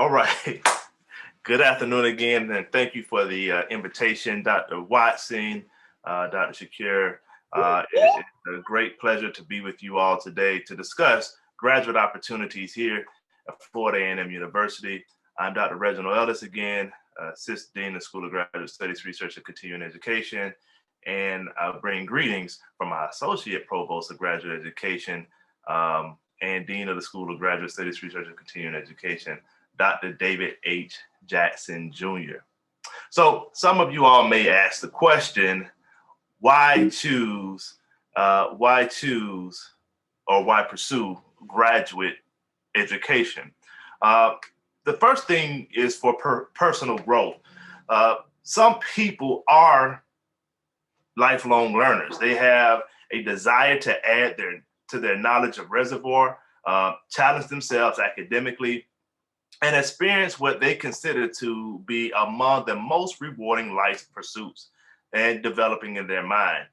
All right. Good afternoon again, and thank you for the invitation, Dr. Watson, Dr. Shakir. It's a great pleasure to be with you all today to discuss graduate opportunities here at Florida A&M University. I'm Dr. Reginald Ellis again, Assistant Dean of the School of Graduate Studies, Research, and Continuing Education, and I bring greetings from my Associate Provost of Graduate Education and Dean of the School of Graduate Studies, Research, and Continuing Education, Dr. David H. Jackson, Jr. So some of you all may ask the question, why choose or why pursue graduate education? The first thing is for personal growth. Some people are lifelong learners. They have a desire to add to their knowledge of reservoir, challenge themselves academically, and experience what they consider to be among the most rewarding life pursuits and developing in their mind.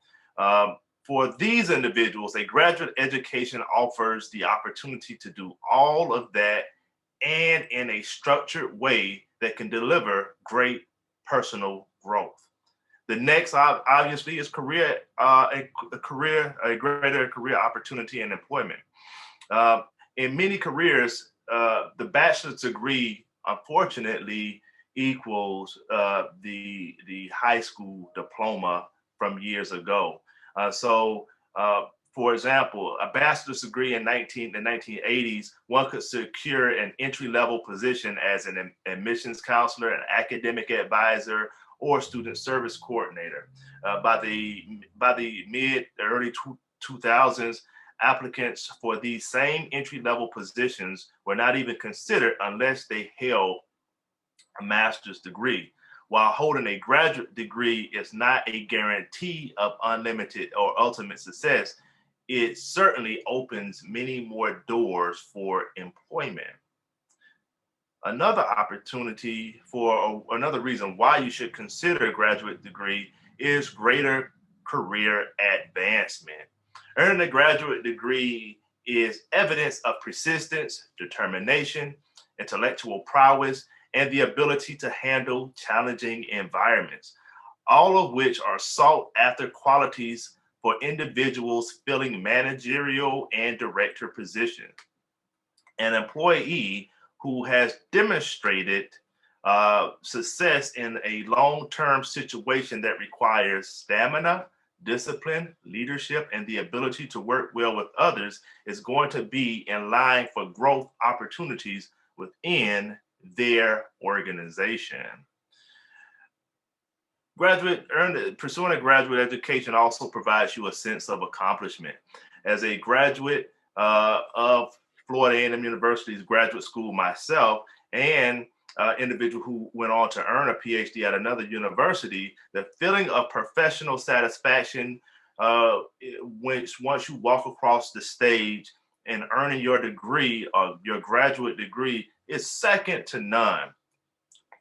For these individuals, a graduate education offers the opportunity to do all of that and in a structured way that can deliver great personal growth. The next, obviously, is a greater career opportunity and employment. In many careers, the bachelor's degree, unfortunately, equals the high school diploma from years ago. For example, a bachelor's degree in the 1980s, one could secure an entry-level position as an admissions counselor, an academic advisor, or student service coordinator. By the early 2000s, applicants for these same entry-level positions were not even considered unless they held a master's degree. While holding a graduate degree is not a guarantee of unlimited or ultimate success, it certainly opens many more doors for employment. Another reason why you should consider a graduate degree is greater career advancement. Earning a graduate degree is evidence of persistence, determination, intellectual prowess, and the ability to handle challenging environments, all of which are sought after qualities for individuals filling managerial and director positions. An employee who has demonstrated success in a long-term situation that requires stamina, discipline, leadership, and the ability to work well with others is going to be in line for growth opportunities within their organization. Pursuing a graduate education also provides you a sense of accomplishment. As a graduate of Florida A&M University's graduate school myself, and individual who went on to earn a PhD at another university, the feeling of professional satisfaction, once you walk across the stage and earning your degree, your graduate degree, is second to none.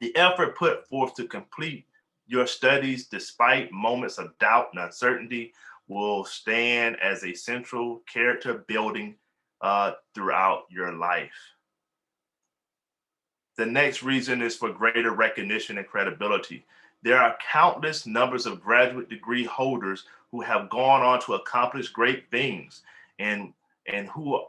The effort put forth to complete your studies, despite moments of doubt and uncertainty, will stand as a central character building throughout your life. The next reason is for greater recognition and credibility. There are countless numbers of graduate degree holders who have gone on to accomplish great things and who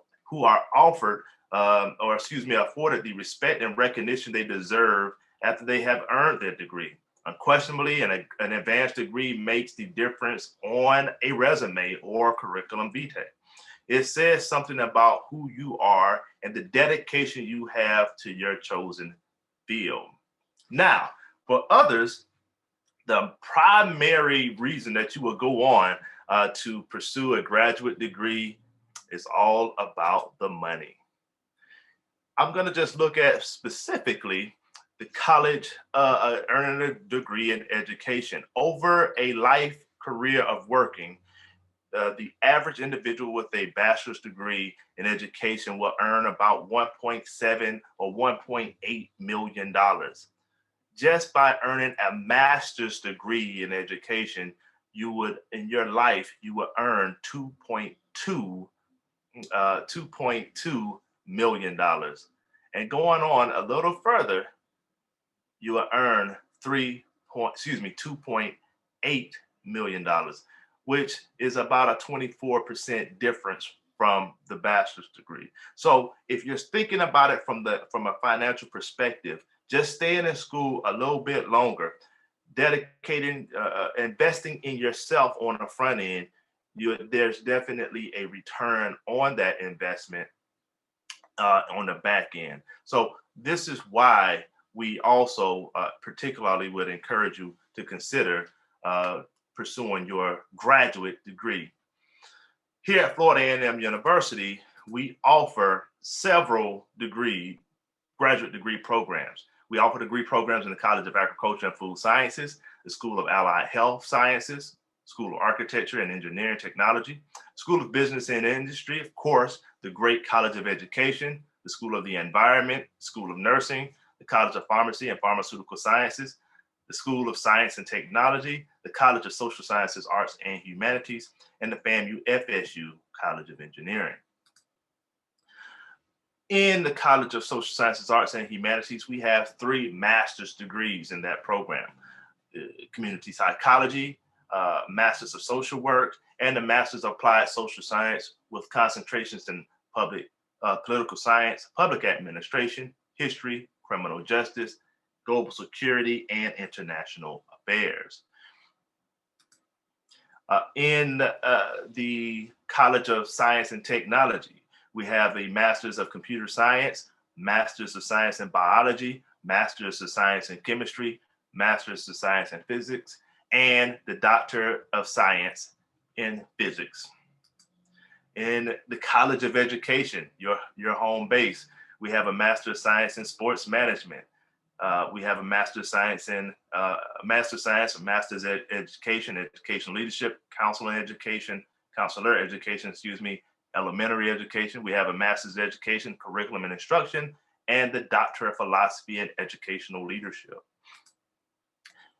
are afforded the respect and recognition they deserve after they have earned their degree. Unquestionably, an advanced degree makes the difference on a resume or curriculum vitae. It says something about who you are and the dedication you have to your chosen field. Now, for others, the primary reason that you will go on to pursue a graduate degree is all about the money. I'm going to just look at specifically the college earning a degree in education. Over a life career of working, the average individual with a bachelor's degree in education will earn about $1.7 or $1.8 million. Just by earning a master's degree in education, you would earn $2.2 million. And going on a little further, you will earn $2.8 million, which is about a 24% difference from the bachelor's degree. So if you're thinking about it from a financial perspective, just staying in school a little bit longer, dedicating, investing in yourself on the front end, there's definitely a return on that investment on the back end. So this is why we also particularly would encourage you to consider pursuing your graduate degree. Here at Florida A&M University, we offer several graduate degree programs. We offer degree programs in the College of Agriculture and Food Sciences, the School of Allied Health Sciences, School of Architecture and Engineering Technology, School of Business and Industry, of course, the great College of Education, the School of the Environment, School of Nursing, the College of Pharmacy and Pharmaceutical Sciences, the School of Science and Technology, the College of Social Sciences, Arts and Humanities, and the FAMU FSU College of Engineering. In the College of Social Sciences, Arts and Humanities, we have 3 master's degrees in that program: community psychology, Masters of Social Work, and the Masters of Applied Social Science with concentrations in political science, public administration, history, criminal justice, global security, and international affairs. In the College of Science and Technology, we have a Master's of Computer Science, Master's of Science in Biology, Master's of Science in Chemistry, Master's of Science in Physics, and the Doctor of Science in Physics. In the College of Education, your home base, we have a Master of Science in Sports Management. We have a Master of Science in Master's Education, Education Leadership, Counselor Education, Elementary Education. We have a Master's Education, Curriculum and Instruction, and the Doctor of Philosophy and Educational Leadership.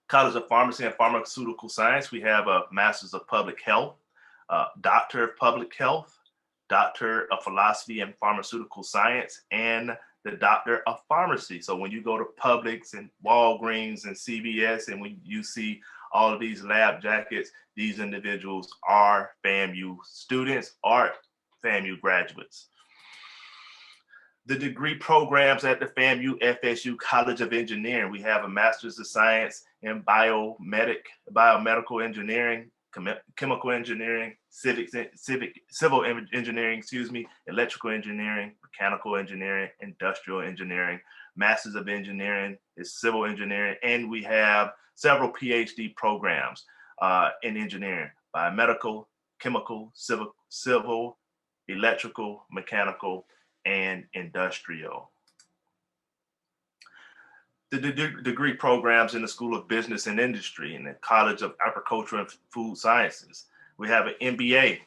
College of Pharmacy and Pharmaceutical Science, we have a Master's of Public Health, Doctor of Public Health, Doctor of Philosophy and Pharmaceutical Science, and the Doctor of Pharmacy. So when you go to Publix and Walgreens and CVS, and when you see all of these lab jackets, these individuals are FAMU students, are FAMU graduates. The degree programs at the FAMU FSU College of Engineering, we have a Master's of Science in Biomedical Engineering, Chemical Engineering, Civil Engineering, Electrical Engineering, Mechanical Engineering, Industrial Engineering. Masters of Engineering is Civil Engineering, and we have several PhD programs in engineering: biomedical, chemical, civil, electrical, mechanical, and industrial. The degree programs in the School of Business and Industry and the College of Agriculture and Food Sciences. We have an MBA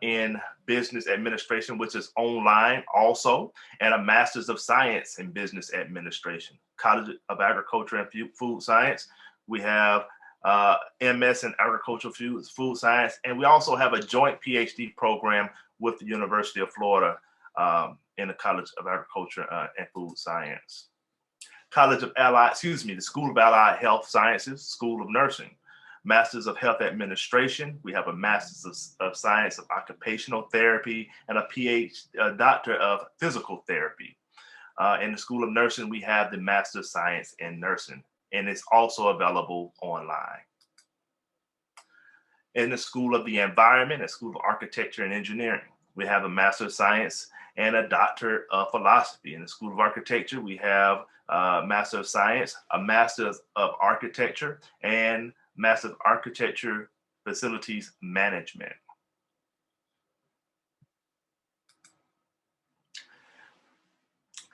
in Business Administration, which is online also, and a Master's of Science in Business Administration. College of Agriculture and Food Science, we have MS in Agricultural Food Science, and we also have a joint PhD program with the University of Florida in the College of Agriculture and Food Science. The School of Allied Health Sciences, School of Nursing, Masters of Health Administration. We have a Master's of Science of Occupational Therapy and a Doctor of Physical Therapy. In the School of Nursing, we have the Master of Science in Nursing, and it's also available online. In the School of the Environment, the School of Architecture and Engineering, we have a Master of Science and a Doctor of Philosophy. In the School of Architecture, we have a Master of Science, a Master of Architecture, and Master of Architecture Facilities Management.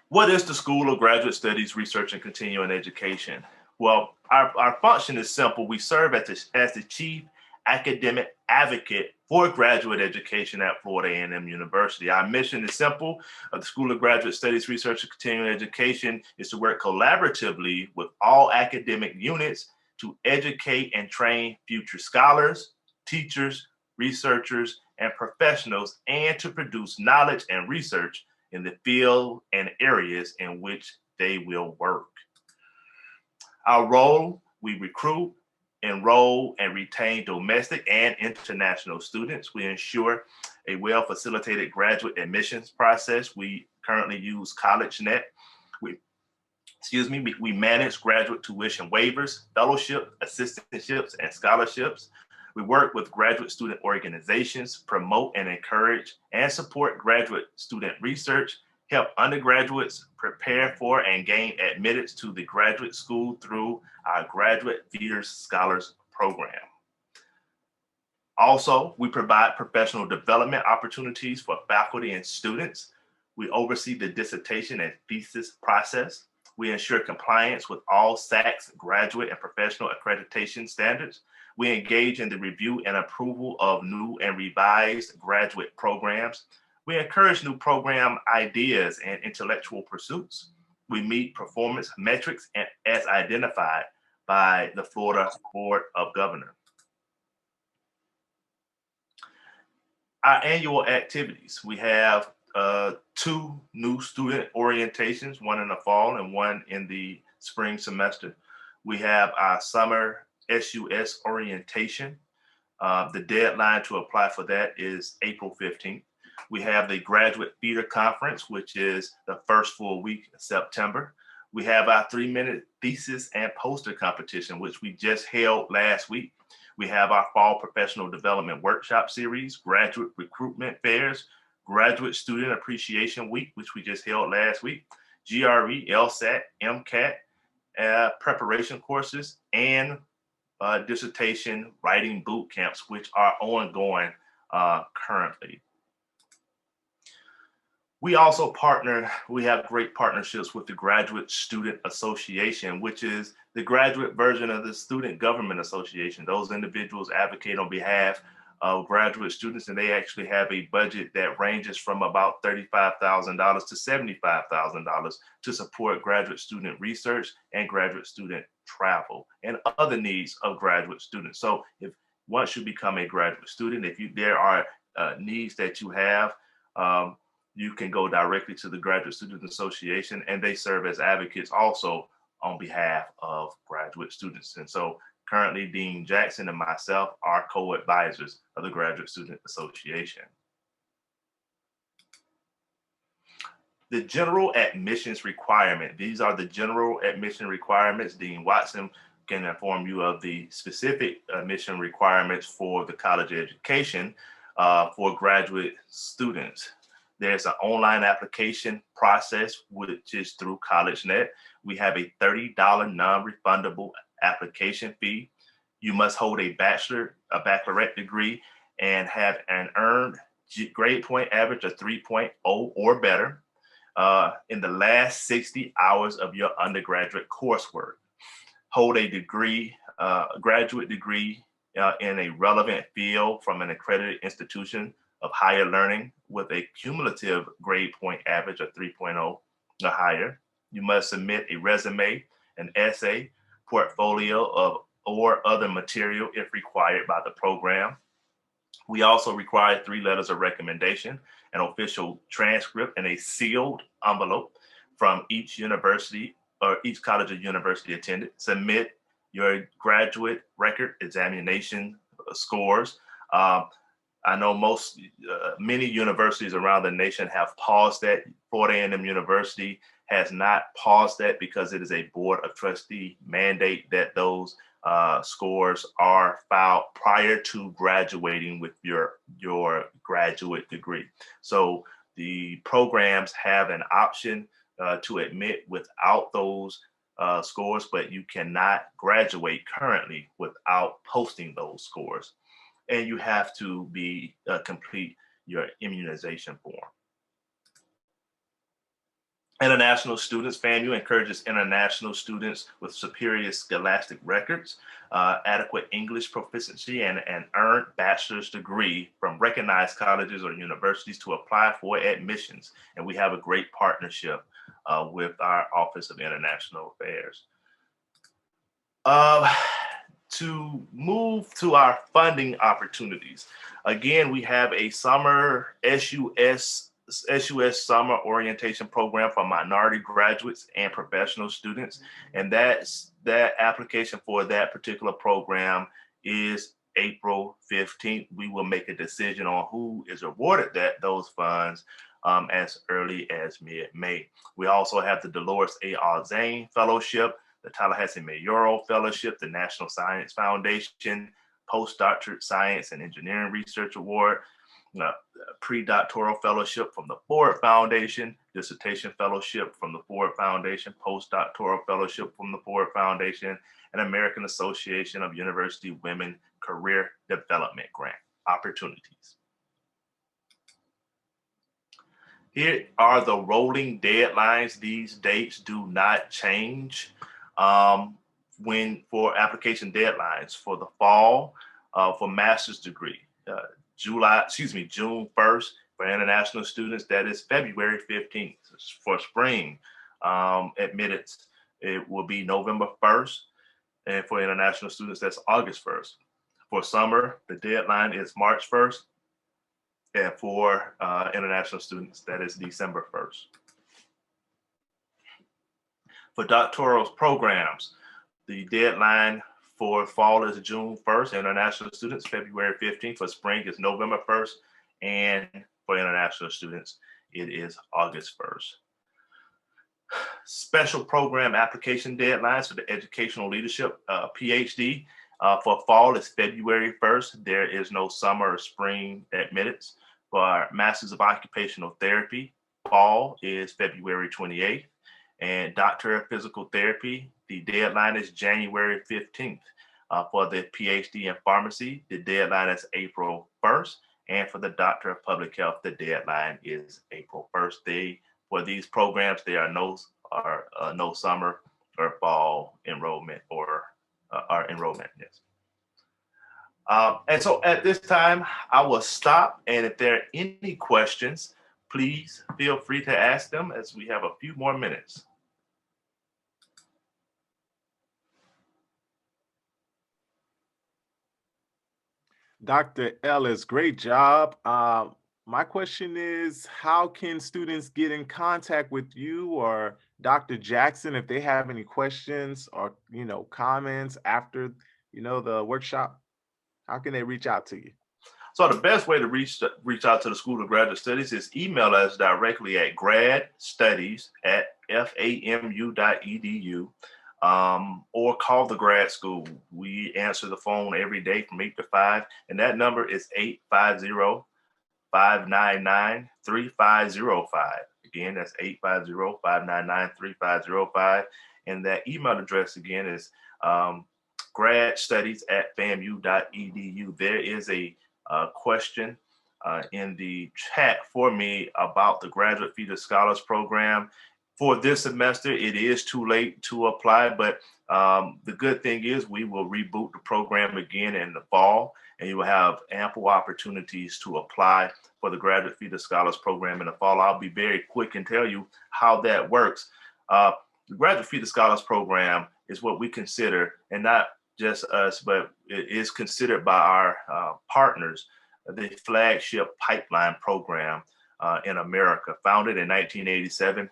What is the School of Graduate Studies, Research, and Continuing Education? Well, our function is simple. We serve as the chief academic advocate for graduate education at Florida A&M University. Our mission is simple. The School of Graduate Studies, Research, and Continuing Education is to work collaboratively with all academic units to educate and train future scholars, teachers, researchers, and professionals, and to produce knowledge and research in the field and areas in which they will work. Our role, we recruit, enroll, and retain domestic and international students. We ensure a well-facilitated graduate admissions process. We currently use CollegeNet. We manage graduate tuition waivers, fellowship, assistantships, and scholarships. We work with graduate student organizations, promote and encourage and support graduate student research, help undergraduates prepare for and gain admittance to the graduate school through our Graduate Feeders Scholars Program. Also, we provide professional development opportunities for faculty and students. We oversee the dissertation and thesis process. We ensure compliance with all SACS graduate and professional accreditation standards. We engage in the review and approval of new and revised graduate programs. We encourage new program ideas and intellectual pursuits. We meet performance metrics as identified by the Florida Board of Governors. Our annual activities, we have 2 new student orientations, one in the fall and one in the spring semester. We have our summer SUS orientation. The deadline to apply for that is April 15th. We have the Graduate Feeder Conference, which is the first full week of September. We have our 3-minute thesis and poster competition, which we just held last week. We have our fall professional development workshop series, graduate recruitment fairs, graduate student appreciation week, which we just held last week, GRE, LSAT, MCAT, preparation courses, and dissertation writing boot camps, which are ongoing currently. We also we have great partnerships with the Graduate Student Association, which is the graduate version of the Student Government Association. Those individuals advocate on behalf of graduate students, and they actually have a budget that ranges from about $35,000 to $75,000 to support graduate student research and graduate student travel and other needs of graduate students. So if once you become a graduate student, there are needs that you have, you can go directly to the Graduate Student Association, and they serve as advocates also on behalf of graduate students. And so currently Dean Jackson and myself are co-advisors of the Graduate Student Association. The general admissions requirement. These are the general admission requirements. Dean Watson can inform you of the specific admission requirements for the college education for graduate students. There's an online application process, which is through CollegeNet. We have a $30 non-refundable application fee. You must hold a baccalaureate degree and have an earned grade point average of 3.0 or better in the last 60 hours of your undergraduate coursework. Hold a degree, graduate degree in a relevant field from an accredited institution of higher learning with a cumulative grade point average of 3.0 or higher. You must submit a resume, an essay, portfolio or other material if required by the program. We also require 3 letters of recommendation, an official transcript, and a sealed envelope from each university or each college or university attended. Submit your graduate record examination scores. I know many universities around the nation have paused that. Florida A&M University has not paused that because it is a Board of Trustee mandate that those scores are filed prior to graduating with your graduate degree. So the programs have an option to admit without those scores, but you cannot graduate currently without posting those scores. And you have to complete your immunization form. International students, FAMU encourages international students with superior scholastic records, adequate English proficiency, and an earned bachelor's degree from recognized colleges or universities to apply for admissions. And we have a great partnership with our Office of International Affairs. To move to our funding opportunities. Again, we have a summer SUS SUS Summer Orientation Program for minority graduates and professional students. And that application for that particular program is April 15th. We will make a decision on who is awarded those funds as early as mid-May. We also have the Dolores A. Alzane Fellowship, the Tallahassee Mayoral Fellowship, the National Science Foundation Postdoctorate Science and Engineering Research Award, pre-doctoral fellowship from the Ford Foundation, dissertation fellowship from the Ford Foundation, postdoctoral fellowship from the Ford Foundation, and American Association of University Women Career Development Grant opportunities. Here are the rolling deadlines. These dates do not change for application deadlines for the fall for master's degree. June 1st for international students. That is February 15th. For spring admittance, it will be November 1st. And for international students, that's August 1st. For summer, the deadline is March 1st. And for international students, that is December 1st. For doctoral programs, the deadline for fall is June 1st. International students, February 15th. For spring is November 1st. And for international students, it is August 1st. Special program application deadlines for the educational leadership PhD for fall is February 1st. There is no summer or spring admittance. For our Masters of Occupational Therapy, fall is February 28th. And Doctor of Physical Therapy, the deadline is January 15th. For the PhD in Pharmacy, the deadline is April 1st. And for the Doctor of Public Health, the deadline is April 1st. For these programs, there are no summer or fall enrollment or enrollment. Yes. And so at this time, I will stop. And if there are any questions, please feel free to ask them as we have a few more minutes. Dr. Ellis, great job. My question is, how can students get in contact with you or Dr. Jackson if they have any questions or, comments after, the workshop? How can they reach out to you? So the best way to reach out to the School of Graduate Studies is email us directly at gradstudies@famu.edu. Or call the grad school. We answer the phone every day from 8 to 5, and that number is 850-599-3505. Again, that's 850-599-3505. And that email address again is gradstudies@famu.edu. There is a question in the chat for me about the Graduate Feeder Scholars Program. For this semester, it is too late to apply, but the good thing is we will reboot the program again in the fall, and you will have ample opportunities to apply for the Graduate Feeder Scholars Program in the fall. I'll be very quick and tell you how that works. The Graduate Feeder Scholars Program is what we consider, and not just us, but it is considered by our partners, the flagship pipeline program in America, founded in 1987.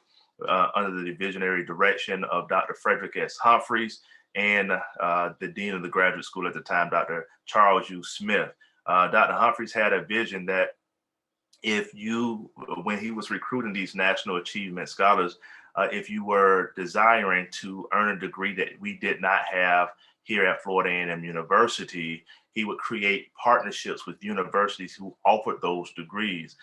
Under the visionary direction of Dr. Frederick S. Humphreys and the Dean of the Graduate School at the time, Dr. Charles U. Smith. Dr. Humphreys had a vision that when he was recruiting these national achievement scholars, if you were desiring to earn a degree that we did not have here at Florida A&M University, he would create partnerships with universities who offered those degrees.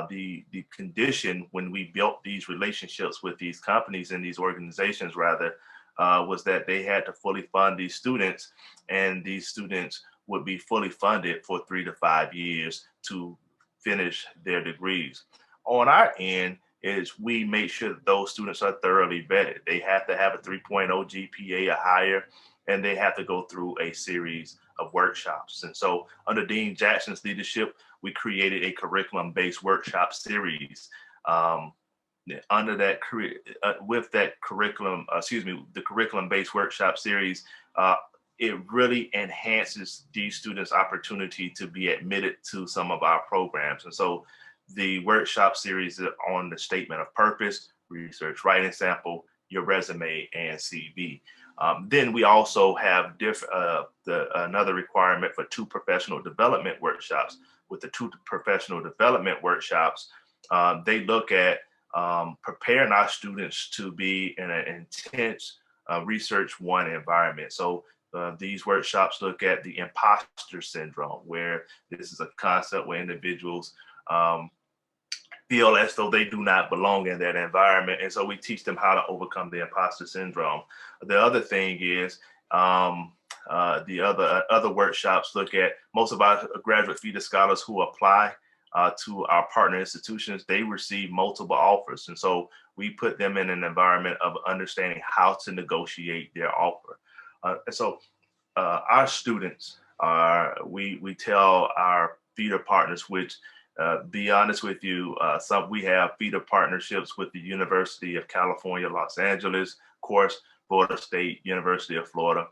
The condition when we built these relationships with these companies and these organizations was that they had to fully fund these students, and these students would be fully funded for 3 to 5 years to finish their degrees. On our end is we make sure that those students are thoroughly vetted. They have to have a 3.0 GPA or higher, and they have to go through a series of workshops. And so under Dean Jackson's leadership, we created a curriculum-based workshop series. Under that, with that curriculum, the curriculum-based workshop series, it really enhances these students' opportunity to be admitted to some of our programs. And so the workshop series on the statement of purpose, research writing sample, your resume, and CV. Then we also have another requirement for 2 professional development workshops. With the 2 professional development workshops, they look at preparing our students to be in an intense research one environment. So these workshops look at the imposter syndrome, where this is a concept where individuals feel as though they do not belong in that environment. And so we teach them how to overcome the imposter syndrome. The other thing is the other workshops look at most of our graduate feeder scholars who apply to our partner institutions. They receive multiple offers. And so we put them in an environment of understanding how to negotiate their offer. And so our students we tell our feeder partners, which be honest with you, we have feeder partnerships with the University of California, Los Angeles, of course, Florida State, University of Florida.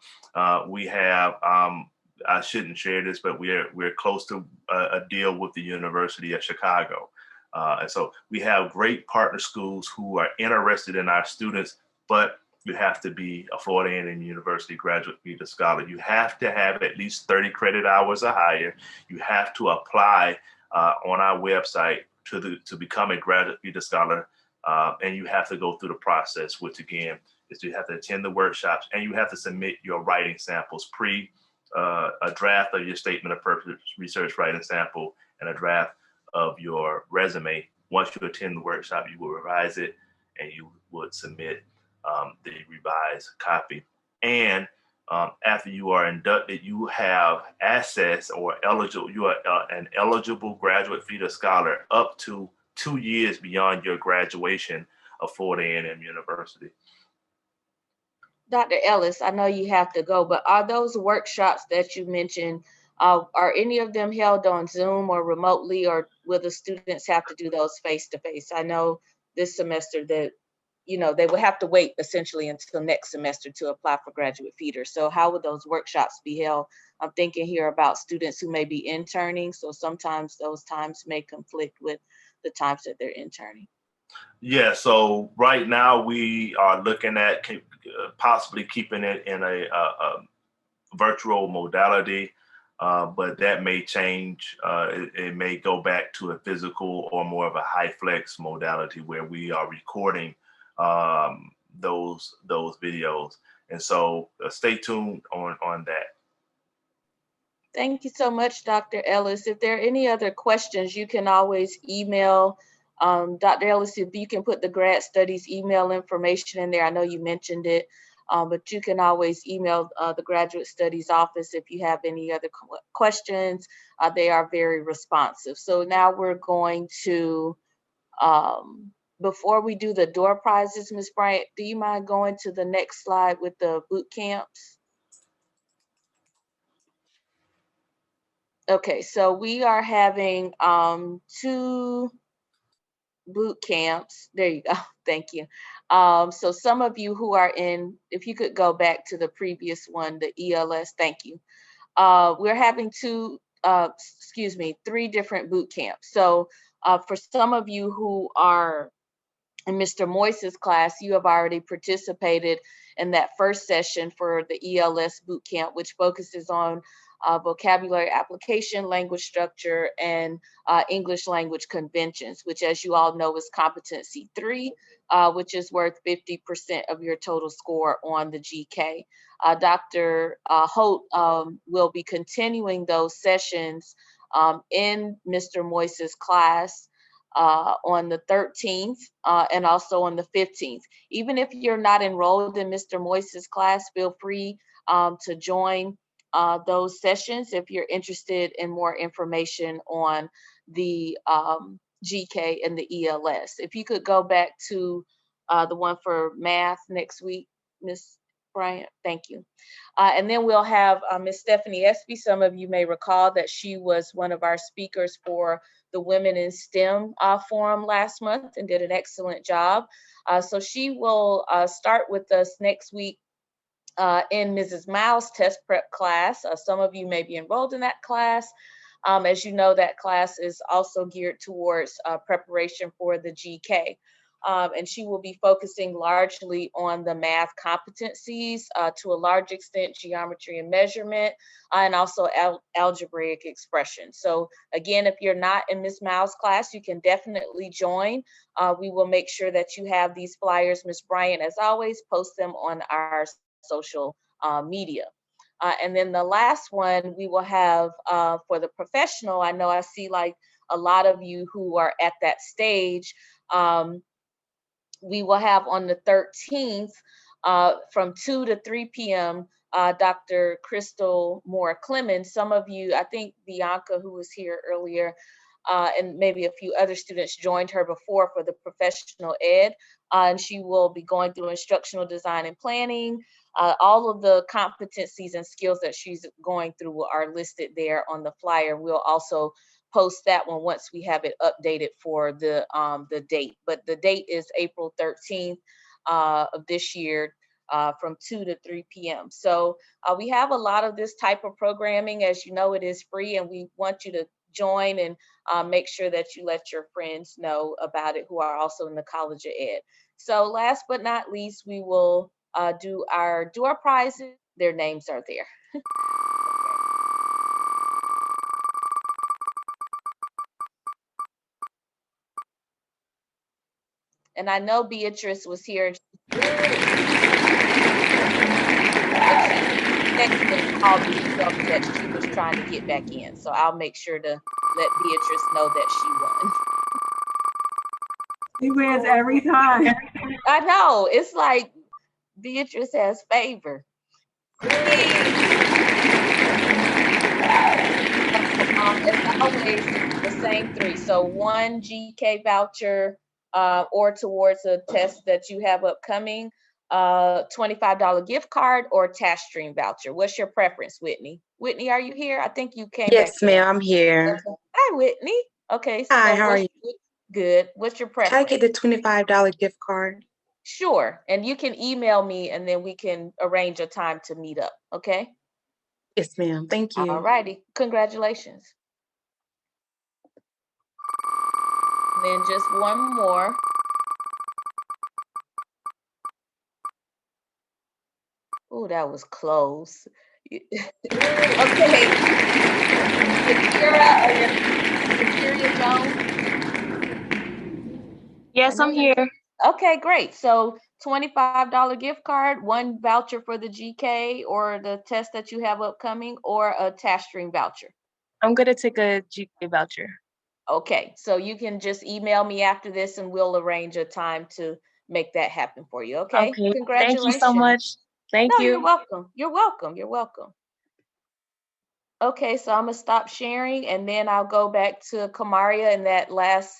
We have, I shouldn't share this, but we're close to a deal with the University of Chicago. And so we have great partner schools who are interested in our students, but you have to be a Florida A&M University graduate feeder scholar. You have to have at least 30 credit hours or higher. You have to apply on our website to become a graduate feeder scholar, and you have to go through the process, which again is you have to attend the workshops and you have to submit your writing samples, a draft of your statement of purpose, research writing sample, and a draft of your resume. Once you attend the workshop, you will revise it and you would submit the revised copy. And after you are inducted, you have access or eligible. You are an eligible graduate feeder scholar up to 2 years beyond your graduation of Florida A&M University. Dr. Ellis, I know you have to go, but are those workshops that you mentioned, are any of them held on Zoom or remotely, or will the students have to do those face-to-face? I know this semester that they will have to wait essentially until next semester to apply for graduate feeder. So how would those workshops be held? I'm thinking here about students who may be interning. So sometimes those times may conflict with the times that they're interning. Yeah, so right now we are looking at possibly keeping it in a virtual modality, but that may change. It may go back to a physical or more of a high flex modality where we are recording those videos. And so stay tuned on that. Thank you so much, Dr. Ellis. If there are any other questions, you can always email Dr. Ellis. If you can put the grad studies email information in there, I know you mentioned it, but you can always email the graduate studies office if you have any other questions. They are very responsive. So now we're going to, before we do the door prizes, Ms. Bryant, do you mind going to the next slide with the boot camps? Okay, so we are having 2 boot camps. There you go. Thank you. So some of you who are in, if you could go back to the previous one, the ELS, thank you. We're having 3 different boot camps. So for some of you who are in Mr. Moise's class, you have already participated in that first session for the ELS boot camp, which focuses on vocabulary application, language structure, and English language conventions, which, as you all know, is competency 3, which is worth 50% of your total score on the GK. Dr. Holt will be continuing those sessions in Mr. Moise's class on the 13th and also on the 15th. Even if you're not enrolled in Mr. Moise's class, feel free to join those sessions if you're interested in more information on the GK and the ELS. If you could go back to the one for math next week, Ms. Bryant, thank you. And then we'll have Ms. Stephanie Espy. Some of you may recall that she was one of our speakers for the Women in STEM forum last month and did an excellent job. So she will start with us next week in Mrs. Miles' test prep class. Some of you may be enrolled in that class. As you know, that class is also geared towards preparation for the GK. And she will be focusing largely on the math competencies, to a large extent, geometry and measurement, and also algebraic expression. So again, if you're not in Ms. Miles' class, you can definitely join. We will make sure that you have these flyers. Ms. Bryant, as always, post them on our social media. And then the last one we will have for the professional, I know I see like a lot of you who are at that stage. We will have on the 13th from 2 to 3 p.m. Dr. Crystal Moore Clemens. Some of you, I think Bianca, who was here earlier, and maybe a few other students joined her before for the professional ed. And she will be going through instructional design and planning. All of the competencies and skills that she's going through are listed there on the flyer. We'll also post that one once we have it updated for the date. But the date is April 13th of this year from 2 to 3 p.m. So we have a lot of this type of programming. As you know, it is free, and we want you to join and make sure that you let your friends know about it who are also in the College of Ed. So last but not least, we will do our prizes. Their names are there. And I know Beatrice was here. And she called me that she was trying to get back in. So I'll make sure to let Beatrice know that she won. She wins every time. I know. It's like Beatrice has favor. As always, the same three. So one GK voucher or towards a test that you have upcoming, $25 gift card or task stream voucher. What's your preference, Whitney? Whitney, are you here? I think you came back. Yes, ma'am, I'm here. Okay. Hi, Whitney. Okay. So Hi, how are you? Good. What's your preference? Can I get the $25 gift card? Sure. And you can email me and then we can arrange a time to meet up. Okay. Yes, ma'am. Thank you. All righty. Congratulations. And then just one more. Oh, that was close. Okay. Akira Jones? Yes, I'm here. Okay, great. So $25 gift card, one voucher for the GK or the test that you have upcoming, or a task stream voucher. I'm going to take a GK voucher. Okay, so you can just email me after this and we'll arrange a time to make that happen for you. Okay, congratulations. Thank you so much. Thank you. You're welcome. You're welcome. You're welcome. Okay, so I'm gonna stop sharing and then I'll go back to Kamaria and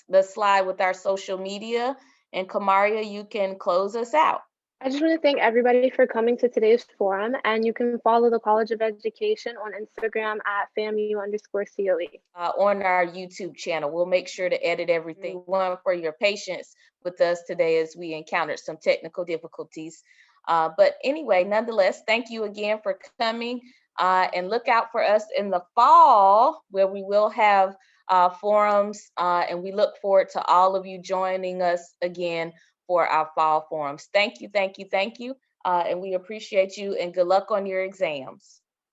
the slide with our social media. And Kamaria, you can close us out. I just want to thank everybody for coming to today's forum, and you can follow the College of Education on Instagram at FAMU_COE. On our YouTube channel. We'll make sure to edit everything. One, for your patience with us today as we encountered some technical difficulties. But anyway, nonetheless, thank you again for coming. And look out for us in the fall where we will have forums, and we look forward to all of you joining us again for our fall forums. Thank you, thank you, thank you. And we appreciate you, and good luck on your exams.